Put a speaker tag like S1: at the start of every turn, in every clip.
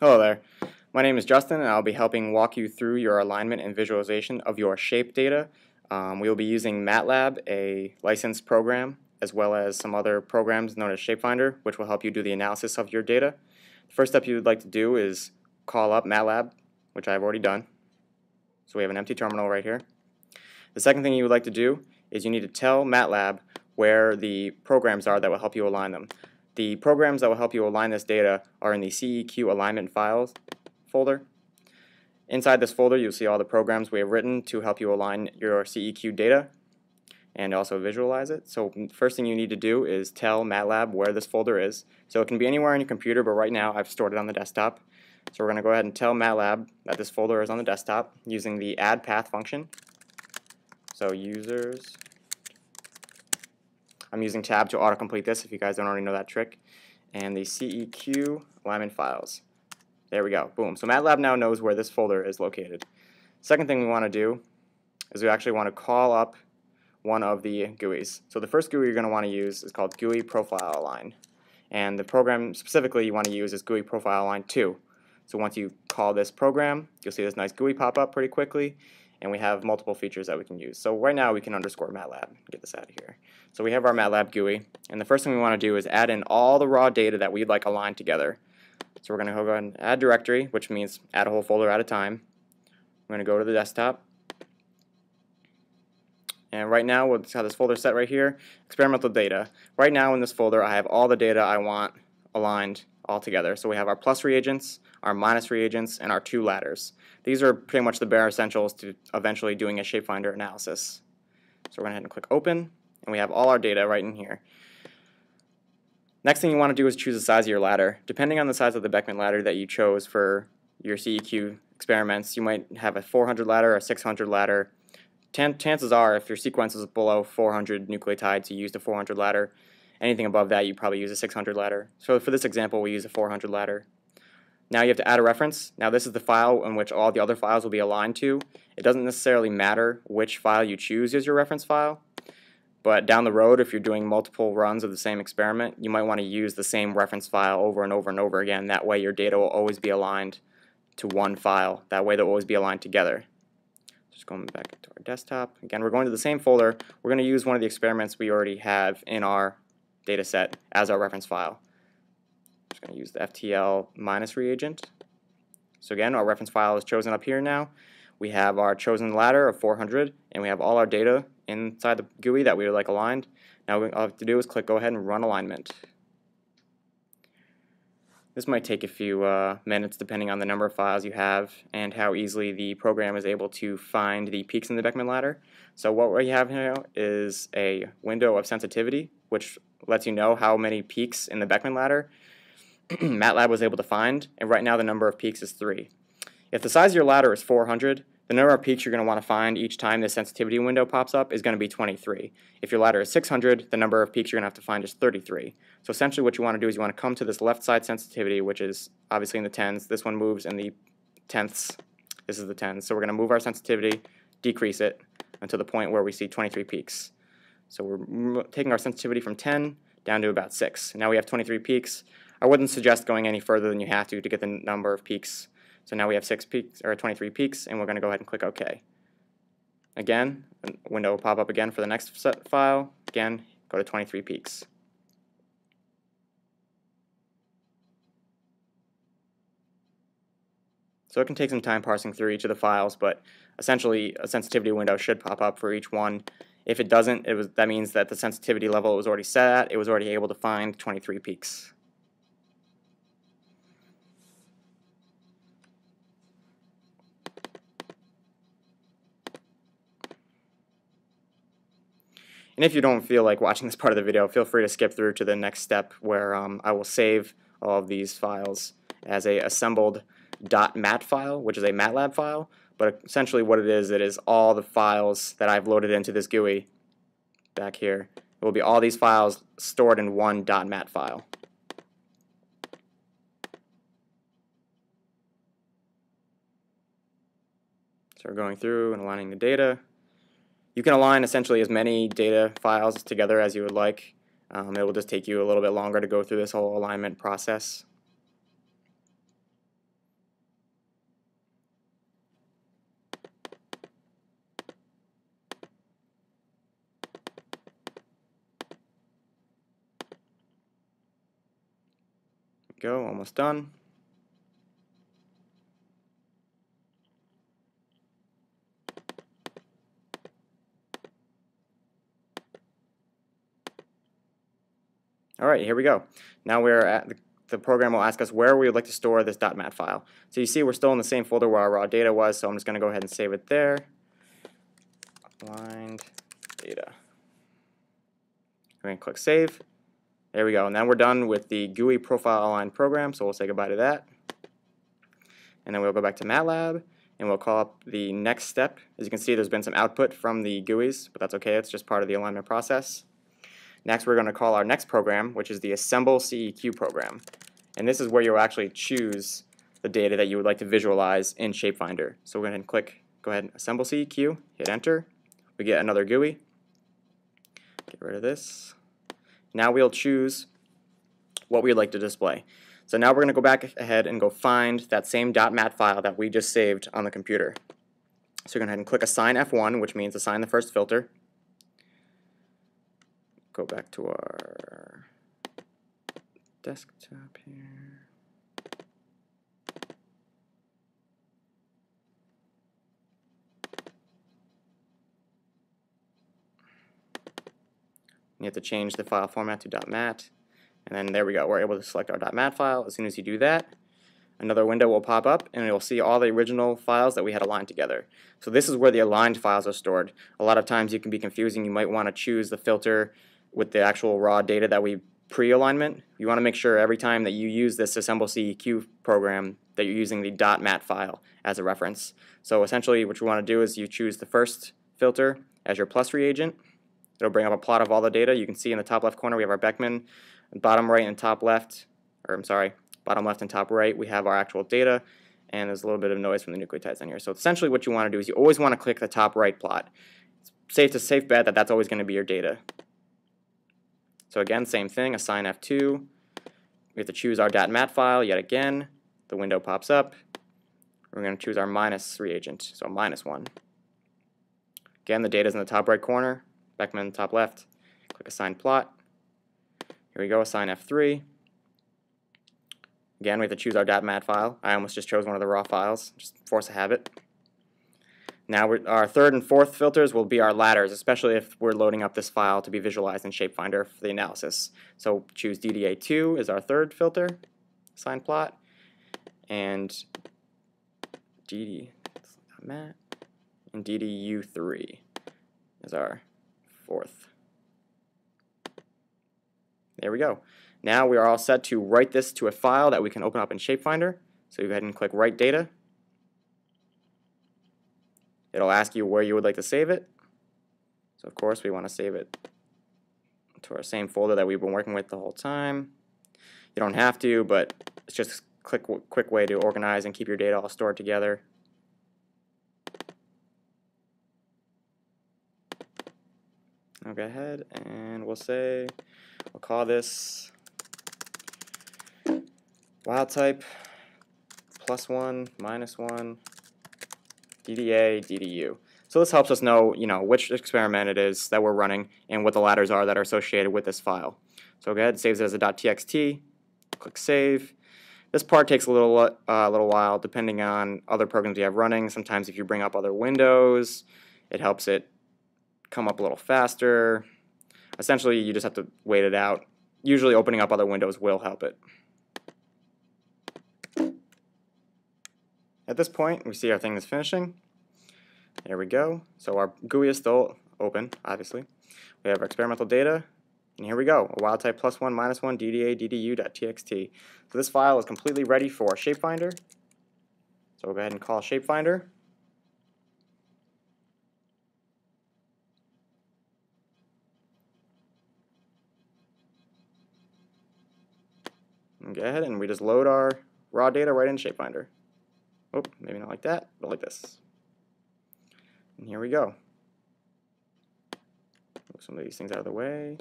S1: Hello there. My name is Justin, and I'll be helping walk you through your alignment and visualization of your shape data. We will be using Matlab, a licensed program, as well as some other programs known as Shapefinder, which will help you do the analysis of your data. The first step you would like to do is call up Matlab, which I've already done. So we have an empty terminal right here. The second thing you would like to do is you need to tell Matlab where the programs are that will help you align them. The programs that will help you align this data are in the CEQ alignment files folder. Inside this folder, you'll see all the programs we have written to help you align your CEQ data and also visualize it. So first thing you need to do is tell Matlab where this folder is. So it can be anywhere on your computer, but right now I've stored it on the desktop. So we're going to go ahead and tell Matlab that this folder is on the desktop using the add path function. So users, I'm using tab to autocomplete this if you guys don't already know that trick, and the CEQ alignment files. There we go, boom. So Matlab now knows where this folder is located. Second thing we want to do is we actually want to call up one of the GUIs. So the first GUI you're going to want to use is called GUI Profile Align, and the program specifically you want to use is GUI Profile Align 2. So once you call this program, you'll see this nice GUI pop up pretty quickly, and we have multiple features that we can use. So right now we can underscore Matlab, get this out of here. So we have our Matlab GUI, and the first thing we want to do is add in all the raw data that we'd like aligned together. So we're going to go ahead and add directory, which means add a whole folder at a time. We're going to go to the desktop, and right now we'll have this folder set right here, experimental data. Right now in this folder I have all the data I want aligned all together. So we have our plus reagents, our minus reagents, and our two ladders. These are pretty much the bare essentials to eventually doing a shapefinder analysis. So we're going to go ahead and click open, and we have all our data right in here. Next thing you want to do is choose the size of your ladder. Depending on the size of the Beckman ladder that you chose for your CEQ experiments, you might have a 400 ladder or a 600 ladder. Chances are, if your sequence is below 400 nucleotides, you use the 400 ladder. Anything above that, you probably use a 600 ladder. So for this example, we use a 400 ladder. Now you have to add a reference. Now this is the file in which all the other files will be aligned to. It doesn't necessarily matter which file you choose as your reference file, but down the road, if you're doing multiple runs of the same experiment, you might want to use the same reference file over and over and over again. That way your data will always be aligned to one file. That way they'll always be aligned together. Just going back to our desktop. Again, we're going to the same folder. We're going to use one of the experiments we already have in our data set as our reference file. I'm just going to use the FTL minus reagent. So again, our reference file is chosen up here now. We have our chosen ladder of 400, and we have all our data inside the GUI that we would like aligned. Now all we have to do is click go ahead and run alignment. This might take a few minutes depending on the number of files you have and how easily the program is able to find the peaks in the Beckman ladder. So what we have here is a window of sensitivity, which lets you know how many peaks in the Beckman ladder Matlab was able to find, and right now the number of peaks is 3. If the size of your ladder is 400, the number of peaks you're going to want to find each time this sensitivity window pops up is going to be 23. If your ladder is 600, the number of peaks you're going to have to find is 33. So essentially what you want to do is you want to come to this left side sensitivity, which is obviously in the tens. This one moves in the tenths. This is the tens. So we're going to move our sensitivity, decrease it until the point where we see 23 peaks. So we're taking our sensitivity from 10 down to about 6. Now we have 23 peaks. I wouldn't suggest going any further than you have to get the number of peaks. So now we have 6 peaks, or 23 peaks, and we're going to go ahead and click OK. Again, a window will pop up again for the next set file. Again, go to 23 peaks. So it can take some time parsing through each of the files, but essentially a sensitivity window should pop up for each one. If it doesn't, that means that the sensitivity level it was already set at, it was already able to find 23 peaks. And if you don't feel like watching this part of the video, feel free to skip through to the next step where I will save all of these files as a assembled .mat file, which is a Matlab file. But essentially what it is all the files that I've loaded into this GUI back here. It will be all these files stored in one .mat file. So we're going through and aligning the data. You can align essentially as many data files together as you would like. It will just take you a little bit longer to go through this whole alignment process. Go, almost done. All right, here we go. Now we're at the program will ask us where we would like to store this .mat file. So you see we're still in the same folder where our raw data was, so I'm just going to go ahead and save it there. Aligned data. We're going to click Save. There we go. Now we're done with the GUI profile aligned program, so we'll say goodbye to that. And then we'll go back to Matlab, and we'll call up the next step. As you can see, there's been some output from the GUIs, but that's okay. It's just part of the alignment process. Next, we're going to call our next program, which is the Assemble CEQ program. And this is where you'll actually choose the data that you would like to visualize in Shapefinder. So we're going to go ahead and Assemble CEQ, hit Enter. We get another GUI. Get rid of this. Now we'll choose what we'd like to display. So now we're going to go back ahead and go find that same .mat file that we just saved on the computer. So we're going to go ahead and click Assign F1, which means assign the first filter. Go back to our desktop here. You have to change the file format to .mat, and then there we go. We're able to select our .mat file. As soon as you do that, another window will pop up, and it will see all the original files that we had aligned together. So this is where the aligned files are stored. A lot of times it can be confusing. You might want to choose the filter with the actual raw data that we pre-alignment. You want to make sure every time that you use this Assemble CEQ program that you're using the .mat file as a reference. So essentially what you want to do is you choose the first filter as your plus reagent. It'll bring up a plot of all the data. You can see in the top left corner we have our Beckman. Bottom right and top left, or I'm sorry, bottom left and top right we have our actual data, and there's a little bit of noise from the nucleotides on here. So essentially what you want to do is you always want to click the top right plot. It's safe bet that that's always going to be your data. So again, same thing, assign F2. We have to choose our .mat file yet again. The window pops up. We're going to choose our minus reagent, so -1. Again, the data is in the top right corner, Beckman top left. Click assign plot. Here we go, assign F3. Again, we have to choose our .mat file. I almost just chose one of the raw files, just force a habit. Now our third and fourth filters will be our ladders, especially if we're loading up this file to be visualized in Shapefinder for the analysis. So choose DDA2 is our third filter, assign plot, and DDU3 is our fourth. There we go. Now we are all set to write this to a file that we can open up in Shapefinder. So you go ahead and click Write Data. It'll ask you where you would like to save it. So of course we want to save it to our same folder that we've been working with the whole time. You don't have to, but it's just a quick way to organize and keep your data all stored together. I'll go ahead and we'll call this wild type +1, -1, DDA, DDU. So this helps us know, which experiment it is that we're running and what the ladders are that are associated with this file. So go ahead and save it as a .txt. Click Save. This part takes a little while depending on other programs you have running. Sometimes if you bring up other windows, it helps it come up a little faster. Essentially, you just have to wait it out. Usually opening up other windows will help it. At this point, we see our thing is finishing. There we go. So our GUI is still open, obviously. We have our experimental data, and here we go, a wild type +1, -1, DDA, DDU.txt. So this file is completely ready for Shapefinder. So we'll go ahead and call Shapefinder. And go ahead and we just load our raw data right in Shapefinder. Oh, maybe not like that, but like this. And here we go. Move some of these things out of the way.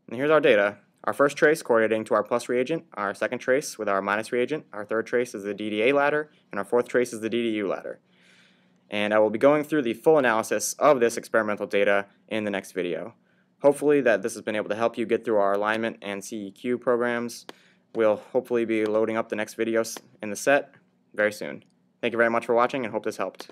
S1: And here's our data. Our first trace coordinating to our plus reagent, our second trace with our minus reagent, our third trace is the DDA ladder, and our fourth trace is the DDU ladder. And I will be going through the full analysis of this experimental data in the next video. Hopefully that this has been able to help you get through our alignment and CEQ programs. we'll hopefully be loading up the next videos in the set very soon. Thank you very much for watching and hope this helped.